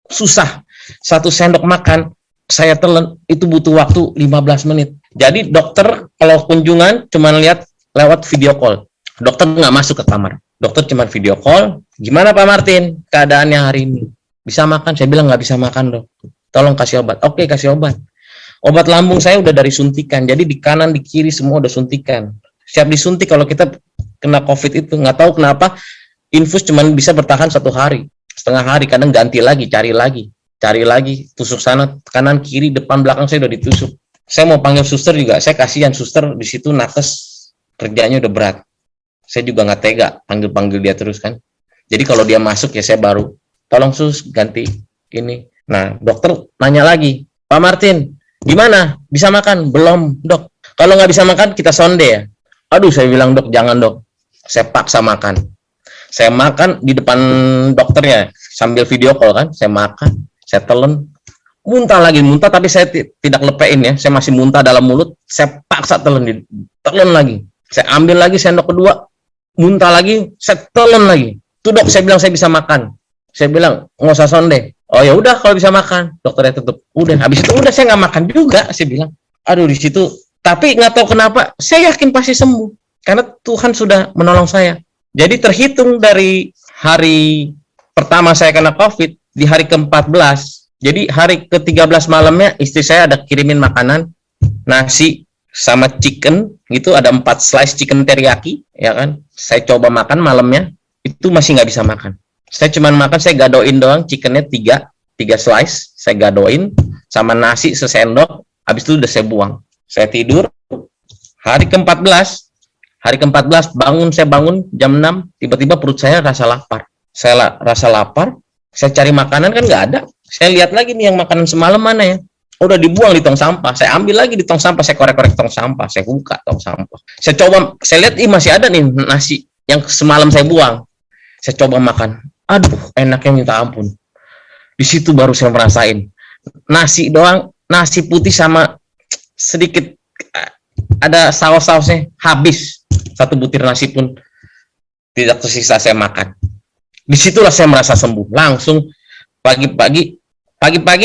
susah. 1 sendok makan, saya telan, itu butuh waktu 15 menit. Jadi dokter kalau kunjungan cuma lihat lewat video call. Dokter nggak masuk ke kamar. Dokter cuma video call. Gimana Pak Martin keadaannya hari ini? Bisa makan? Saya bilang nggak bisa makan dok. Tolong kasih obat. Oke, kasih obat. Obat lambung saya udah dari suntikan. Jadi di kanan, di kiri semua udah suntikan. Siap disuntik kalau kita kena COVID itu. Nggak tahu kenapa infus cuma bisa bertahan 1 hari. Setengah hari, kadang ganti lagi, cari lagi, tusuk sana, kanan, kiri, depan, belakang saya udah ditusuk. Saya mau panggil suster juga, saya kasihan suster di situ nakes, kerjanya udah berat. Saya juga nggak tega panggil dia terus kan. Jadi kalau dia masuk ya saya baru, tolong sus ganti ini. Nah dokter nanya lagi, Pak Martin, gimana? Bisa makan? Belum dok. Kalau nggak bisa makan kita sonde ya. Aduh saya bilang dok jangan dok. Saya paksa makan. Saya makan di depan dokternya sambil video call kan, saya makan. Saya telan, muntah tapi saya tidak lepein ya, saya masih muntah dalam mulut, saya paksa telan lagi, saya ambil lagi sendok kedua, muntah lagi, saya telan lagi. Tuh dok, saya bilang saya bisa makan, saya bilang nggak usah sonde. Oh ya udah kalau bisa makan, dokternya tutup. Udah, habis itu udah saya nggak makan juga, saya bilang. Aduh di situ, tapi nggak tahu kenapa, saya yakin pasti sembuh, karena Tuhan sudah menolong saya. Jadi terhitung dari hari pertama saya kena COVID, di hari ke-14, jadi hari ke-13 malamnya istri saya ada kirimin makanan, nasi sama chicken, gitu ada 4 slice chicken teriyaki, ya kan. Saya coba makan malamnya, itu masih nggak bisa makan. Saya cuma makan, saya gadoin doang, chickennya 3 slice, saya gadoin, sama nasi sesendok, habis itu udah saya buang. Saya tidur, hari ke-14 saya bangun jam 6, tiba-tiba perut saya rasa lapar. Saya rasa lapar, saya cari makanan kan nggak ada. Saya lihat lagi nih yang makanan semalam mana ya. Udah dibuang di tong sampah. Saya ambil lagi di tong sampah, saya korek-korek tong sampah, saya buka tong sampah. Saya coba, saya lihat masih ada nih nasi yang semalam saya buang. Saya coba makan. Aduh, enaknya minta ampun. Di situ baru saya merasain. Nasi doang, nasi putih sama sedikit ada saus-sausnya habis. 1 butir nasi pun tidak tersisa saya makan. Disitulah saya merasa sembuh. Langsung pagi-pagi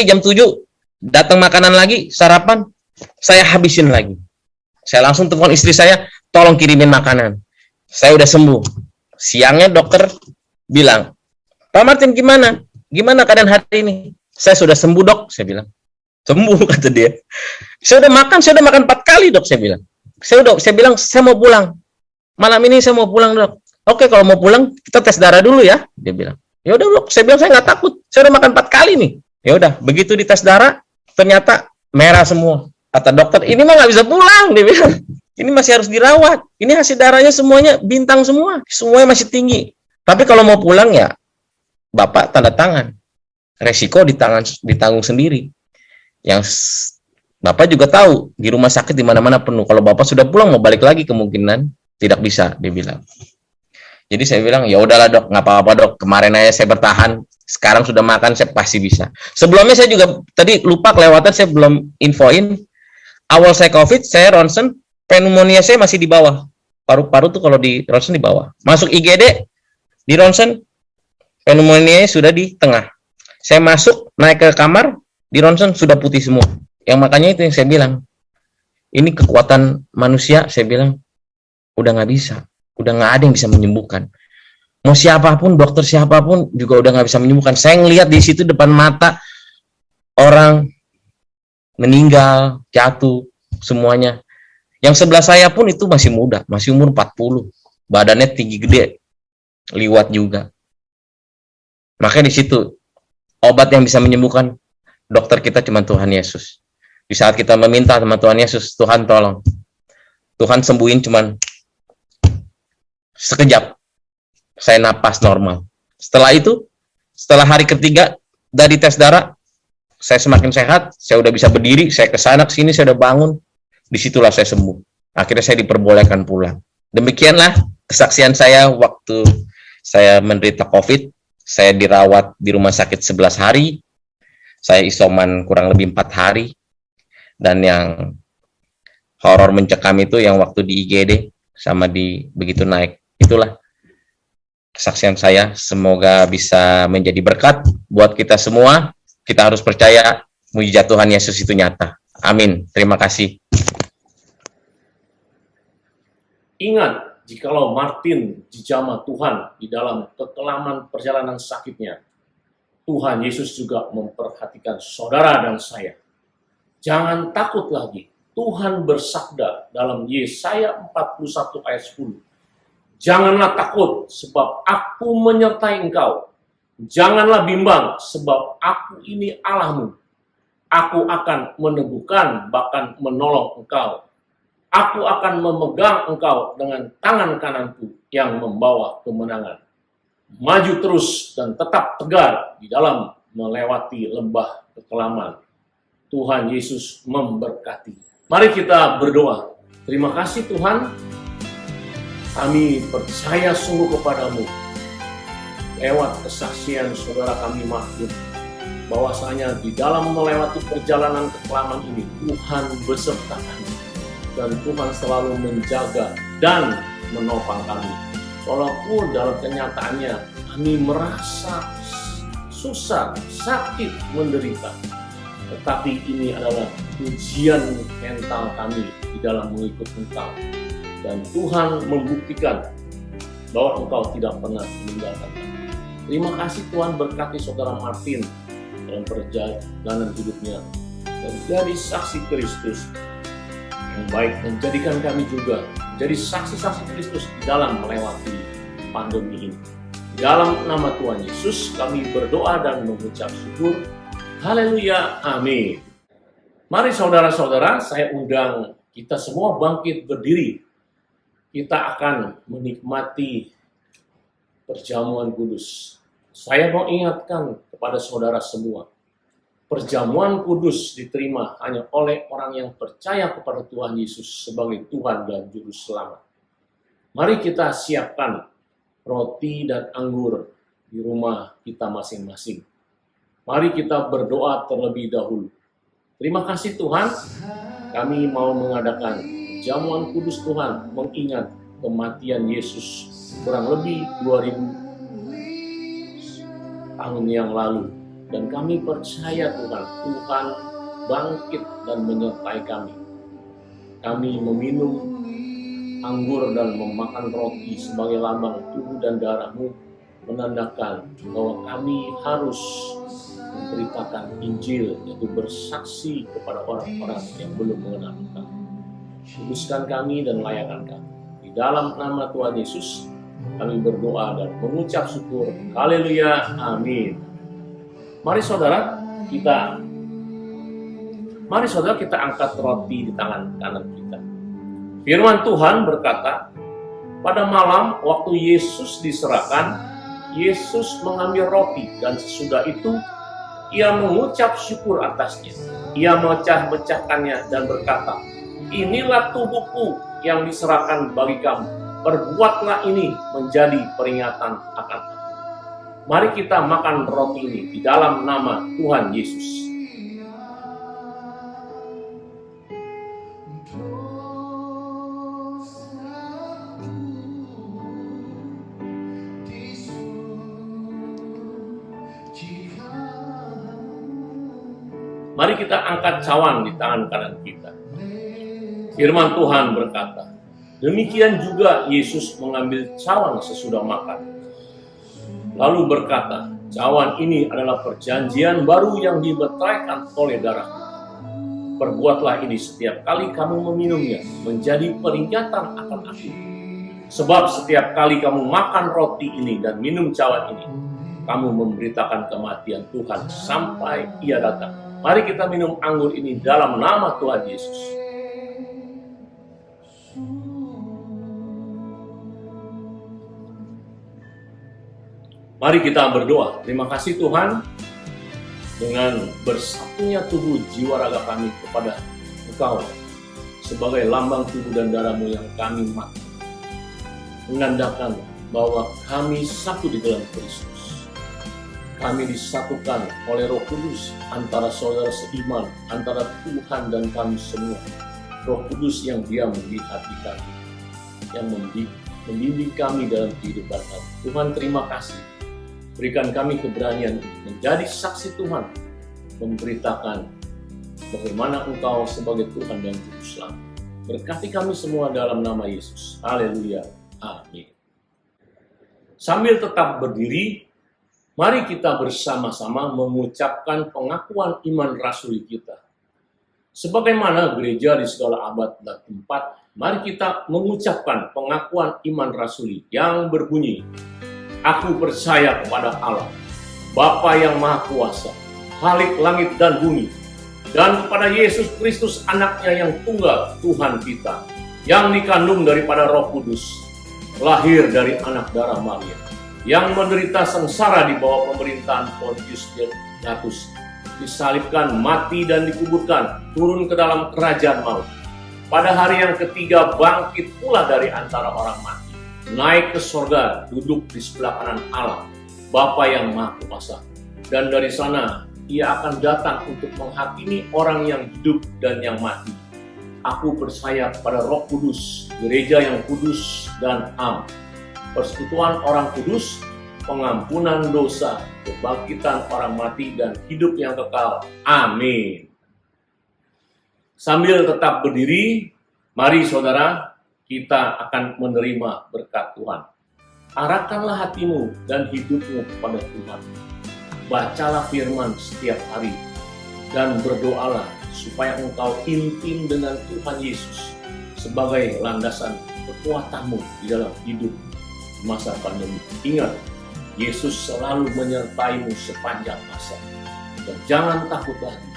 jam 7 datang makanan lagi, sarapan, saya habisin lagi. Saya langsung telepon istri saya, tolong kirimin makanan. Saya udah sembuh. Siangnya dokter bilang, Pak Martin gimana? Gimana keadaan hari ini? Saya sudah sembuh dok, saya bilang. Sembuh kata dia. Saya udah makan 4 kali dok, saya bilang. Saya bilang saya mau pulang. Malam ini saya mau pulang dok. Oke, kalau mau pulang kita tes darah dulu ya, dia bilang. Ya udah dok, saya bilang saya nggak takut, saya udah makan 4 kali nih. Ya udah, begitu dites darah, ternyata merah semua. Kata dokter, ini mah nggak bisa pulang, dia bilang. Ini masih harus dirawat. Ini hasil darahnya semuanya bintang semua, semuanya masih tinggi. Tapi kalau mau pulang ya, bapak tanda tangan. Resiko ditanggung sendiri. Yang bapak juga tahu di rumah sakit di mana-mana penuh. Kalau bapak sudah pulang mau balik lagi kemungkinan tidak bisa, dia bilang. Jadi saya bilang, ya udahlah dok, nggak apa-apa dok. Kemarin aja saya bertahan, sekarang sudah makan, saya pasti bisa. Sebelumnya saya juga tadi lupa kelewatan, saya belum infoin. Awal saya COVID, saya ronsen, pneumonia saya masih di bawah. Paru-paru tuh kalau di ronsen di bawah. Masuk IGD, di ronsen, pneumonia sudah di tengah. Saya masuk, naik ke kamar, di ronsen sudah putih semua. Yang makanya itu yang saya bilang, ini kekuatan manusia, saya bilang, udah nggak bisa. Udah nggak ada yang bisa menyembuhkan. Mau siapapun, dokter siapapun juga udah nggak bisa menyembuhkan. Saya ngelihat di situ depan mata orang meninggal, jatuh, semuanya. Yang sebelah saya pun itu masih muda, masih umur 40. Badannya tinggi gede, liwat juga. Makanya di situ obat yang bisa menyembuhkan dokter kita cuma Tuhan Yesus. Di saat kita meminta sama Tuhan Yesus, Tuhan tolong. Tuhan sembuhin cuman sekejap. Saya napas normal. Setelah itu, setelah hari ketiga dari tes darah, saya semakin sehat, saya udah bisa berdiri, saya kesana kesini, saya udah bangun. Disitulah saya sembuh. Akhirnya saya diperbolehkan pulang. Demikianlah kesaksian saya waktu saya menderita COVID. Saya dirawat di rumah sakit 11 hari. Saya isoman kurang lebih 4 hari. Dan yang horor mencekam itu yang waktu di IGD sama di begitu naik. Itulah kesaksian saya. Semoga bisa menjadi berkat buat kita semua. Kita harus percaya mujizat Tuhan Yesus itu nyata. Amin. Terima kasih. Ingat, jikalau Martin dijamah Tuhan di dalam kekelaman perjalanan sakitnya, Tuhan Yesus juga memperhatikan saudara dan saya. Jangan takut lagi. Tuhan bersabda dalam Yesaya 41 ayat 10. Janganlah takut, sebab aku menyertai engkau. Janganlah bimbang, sebab aku ini Allahmu. Aku akan meneguhkan, bahkan menolong engkau. Aku akan memegang engkau dengan tangan kananku yang membawa kemenangan. Maju terus dan tetap tegar di dalam melewati lembah kekelaman. Tuhan Yesus memberkati. Mari kita berdoa. Terima kasih Tuhan. Kami percaya sungguh kepadamu. Lewat kesaksian saudara kami Martin, bahwasanya di dalam melewati perjalanan kekelaman ini, Tuhan beserta kami. Dan Tuhan selalu menjaga dan menopang kami. Walaupun dalam kenyataannya kami merasa susah, sakit, menderita. Tetapi ini adalah ujian mental kami di dalam mengikut Engkau. Dan Tuhan membuktikan bahwa Engkau tidak pernah meninggalkan kami. Terima kasih Tuhan, berkati saudara Martin dalam perjalanan hidupnya. Dan dari saksi Kristus yang baik, menjadikan kami juga jadi saksi-saksi Kristus di dalam melewati pandemi ini. Di dalam nama Tuhan Yesus kami berdoa dan mengucap syukur. Haleluya, amin. Mari saudara-saudara, saya undang kita semua bangkit berdiri. Kita akan menikmati perjamuan kudus. Saya mau ingatkan kepada saudara semua, perjamuan kudus diterima hanya oleh orang yang percaya kepada Tuhan Yesus sebagai Tuhan dan Juru Selamat. Mari kita siapkan roti dan anggur di rumah kita masing-masing. Mari kita berdoa terlebih dahulu. Terima kasih Tuhan, kami mau mengadakan perjamuan kudus Tuhan, mengingat kematian Yesus kurang lebih 2000 tahun yang lalu. Dan kami percaya Tuhan, Tuhan bangkit dan menyertai kami. Kami meminum anggur dan memakan roti sebagai lambang tubuh dan darah-Mu, menandakan bahwa kami harus memberitakan Injil, yaitu bersaksi kepada orang-orang yang belum mengenal Engkau. Kuduskan kami dan layakan kami. Di dalam nama Tuhan Yesus, kami berdoa dan mengucap syukur. Haleluya, amin. Mari saudara kita angkat roti di tangan kanan kita. Firman Tuhan berkata, pada malam waktu Yesus diserahkan, Yesus mengambil roti dan sesudah itu ia mengucap syukur atasnya. Ia memecah-mecahkannya dan berkata, inilah tubuhku yang diserahkan bagi kamu. Perbuatlah ini menjadi peringatan akan aku. Mari kita makan roti ini di dalam nama Tuhan Yesus. Mari kita angkat cawan di tangan kanan kita. Firman Tuhan berkata, demikian juga Yesus mengambil cawan sesudah makan. Lalu berkata, cawan ini adalah perjanjian baru yang dimeteraikan oleh darah. Perbuatlah ini setiap kali kamu meminumnya, menjadi peringatan akan aku. Sebab setiap kali kamu makan roti ini dan minum cawan ini, kamu memberitakan kematian Tuhan sampai Ia datang. Mari kita minum anggur ini dalam nama Tuhan Yesus. Mari kita berdoa. Terima kasih Tuhan, dengan bersatunya tubuh jiwa raga kami kepada Engkau sebagai lambang tubuh dan darah-Mu yang kami mati, menandakan bahwa kami satu di dalam Kristus. Kami disatukan oleh Roh Kudus antara saudara seiman, antara Tuhan dan kami semua. Roh Kudus yang diam di hati kami, yang membimbing kami dalam kehidupan kami. Tuhan, terima kasih. Berikan kami keberanian menjadi saksi Tuhan, memberitakan bagaimana Engkau sebagai Tuhan dan Juru Selamat. Berkati kami semua dalam nama Yesus. Haleluya. Amin. Sambil tetap berdiri, mari kita bersama-sama mengucapkan pengakuan iman rasuli kita. Sebagaimana gereja di segala abad dan tempat, mari kita mengucapkan pengakuan iman rasuli yang berbunyi, Aku percaya kepada Allah, Bapa yang Maha Kuasa, Khalik langit dan bumi, dan kepada Yesus Kristus anaknya yang tunggal, Tuhan kita, yang dikandung daripada Roh Kudus, lahir dari anak darah Maria, yang menderita sengsara di bawah pemerintahan Pontius Pilatus, disalibkan, mati dan dikuburkan, turun ke dalam kerajaan maut. Pada hari yang ketiga bangkit pula dari antara orang mati, naik ke sorga, duduk di sebelah kanan Allah, Bapa yang Maha Kuasa. Dan dari sana Ia akan datang untuk menghakimi orang yang hidup dan yang mati. Aku percaya kepada Roh Kudus, gereja yang kudus dan am, persekutuan orang kudus, pengampunan dosa, kebangkitan orang mati, dan hidup yang kekal. Amin. Sambil tetap berdiri, mari saudara, kita akan menerima berkat Tuhan. Arahkanlah hatimu dan hidupmu kepada Tuhan. Bacalah firman setiap hari dan berdoalah supaya engkau intim dengan Tuhan Yesus sebagai landasan kekuatanmu di dalam hidup di masa pandemi. Ingat, Yesus selalu menyertaimu sepanjang masa. Dan jangan takut lagi,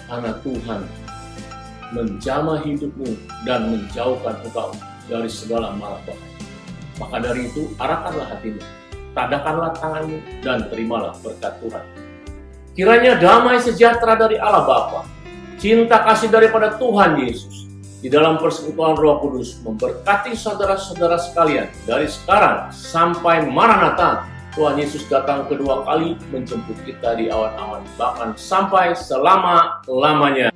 karena Tuhan menjamah hidupmu dan menjauhkan engkau dari segala mara bahaya. Maka dari itu, arahkanlah hatimu, tadahkanlah tanganmu, dan terimalah berkat Tuhan. Kiranya damai sejahtera dari Allah Bapa, cinta kasih daripada Tuhan Yesus, di dalam persekutuan Roh Kudus memberkati saudara-saudara sekalian dari sekarang sampai Maranatha. Tuhan Yesus datang kedua kali menjemput kita di awan-awan, bahkan sampai selama-lamanya.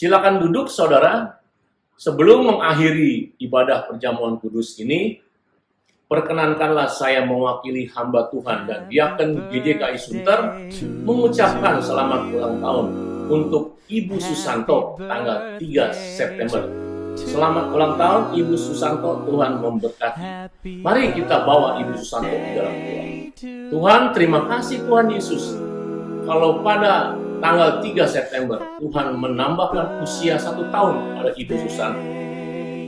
Silakan duduk saudara. Sebelum mengakhiri ibadah perjamuan kudus ini, perkenankanlah saya mewakili hamba Tuhan dan diaken GJKI Sunter mengucapkan selamat ulang tahun untuk Ibu Susanto tanggal 3 September. Selamat ulang tahun Ibu Susanto, Tuhan memberkati. Mari kita bawa Ibu Susanto di dalam doa. Tuhan, terima kasih Tuhan Yesus. Kalau pada tanggal 3 September, Tuhan menambahkan usia 1 tahun pada Ibu Susanto.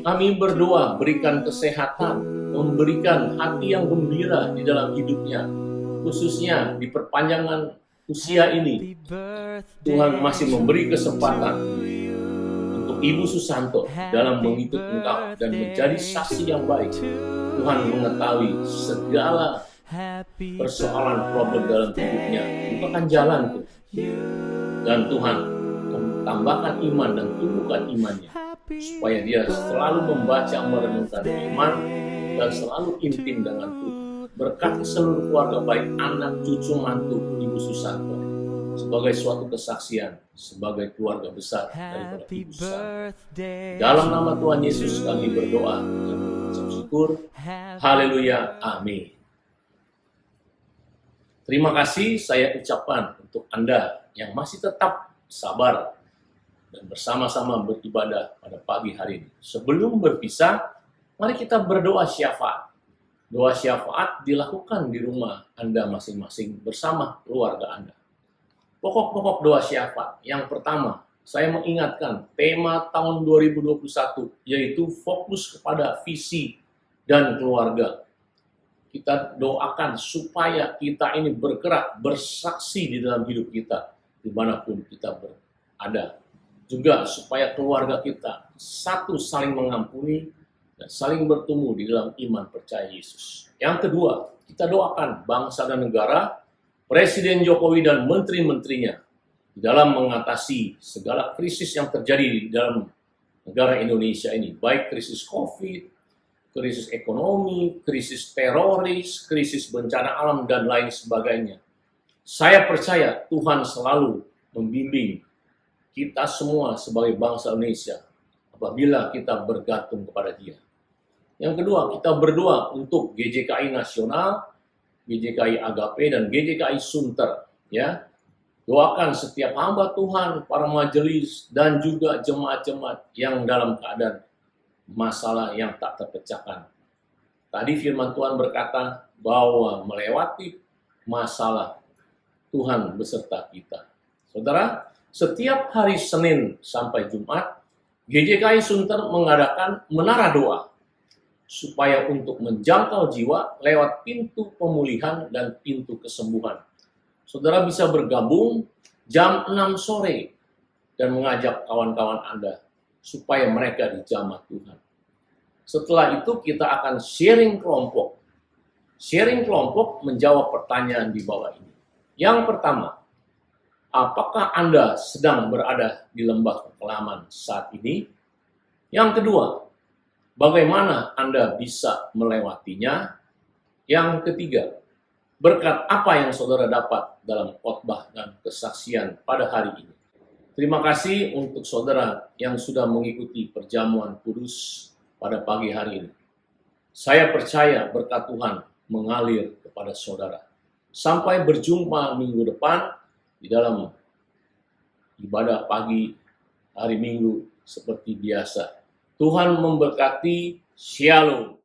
Kami berdoa, berikan kesehatan, memberikan hati yang gembira di dalam hidupnya, khususnya di perpanjangan usia ini. Tuhan masih memberi kesempatan untuk Ibu Susanto dalam mengikut Engkau dan menjadi saksi yang baik. Tuhan mengetahui segala persoalan problem dalam hidupnya, bukakan jalan dan Tuhan tambahkan iman dan tumbuhkan imannya supaya dia selalu membaca merenungkan iman dan selalu intim dengan Tuhan. Berkati seluruh keluarga, baik anak, cucu, mantu, Ibu Susanto, sebagai suatu kesaksian, sebagai keluarga besar daripada Ibu Susanto. Dalam nama Tuhan Yesus kami berdoa dan mengucap syukur. Haleluya, amin. Terima kasih saya ucapkan untuk Anda yang masih tetap sabar dan bersama-sama beribadah pada pagi hari ini. Sebelum berpisah, mari kita berdoa syafaat. Doa syafaat dilakukan di rumah Anda masing-masing bersama keluarga Anda. Pokok-pokok doa syafaat. Yang pertama, saya mengingatkan tema tahun 2021, yaitu fokus kepada visi dan keluarga. Kita doakan supaya kita ini bergerak, bersaksi di dalam hidup kita, dimanapun kita berada. Juga supaya keluarga kita satu saling mengampuni dan saling bertumbuh di dalam iman percaya Yesus. Yang kedua, kita doakan bangsa dan negara, Presiden Jokowi dan menteri-menterinya di dalam mengatasi segala krisis yang terjadi di dalam negara Indonesia ini, baik krisis COVID, krisis ekonomi, krisis teroris, krisis bencana alam, dan lain sebagainya. Saya percaya Tuhan selalu membimbing kita semua sebagai bangsa Indonesia apabila kita bergantung kepada Dia. Yang kedua, kita berdoa untuk GJKI Nasional, GJKI Agape, dan GJKI Sunter. Ya, doakan setiap hamba Tuhan, para majelis, dan juga jemaat-jemaat yang dalam keadaan masalah yang tak terpecahkan. Tadi firman Tuhan berkata bahwa melewati masalah Tuhan beserta kita. Saudara, setiap hari Senin sampai Jumat, GJKI Sunter mengadakan menara doa supaya untuk menjangkau jiwa lewat pintu pemulihan dan pintu kesembuhan. Saudara bisa bergabung jam 6 sore dan mengajak kawan-kawan Anda supaya mereka dijamah Tuhan. Setelah itu kita akan sharing kelompok. Sharing kelompok menjawab pertanyaan di bawah ini. Yang pertama, apakah Anda sedang berada di lembah kekelaman saat ini? Yang kedua, bagaimana Anda bisa melewatinya? Yang ketiga, berkat apa yang saudara dapat dalam khotbah dan kesaksian pada hari ini? Terima kasih untuk saudara yang sudah mengikuti perjamuan kudus pada pagi hari ini. Saya percaya berkat Tuhan mengalir kepada saudara. Sampai berjumpa minggu depan di dalam ibadah pagi hari Minggu seperti biasa. Tuhan memberkati. Shalom.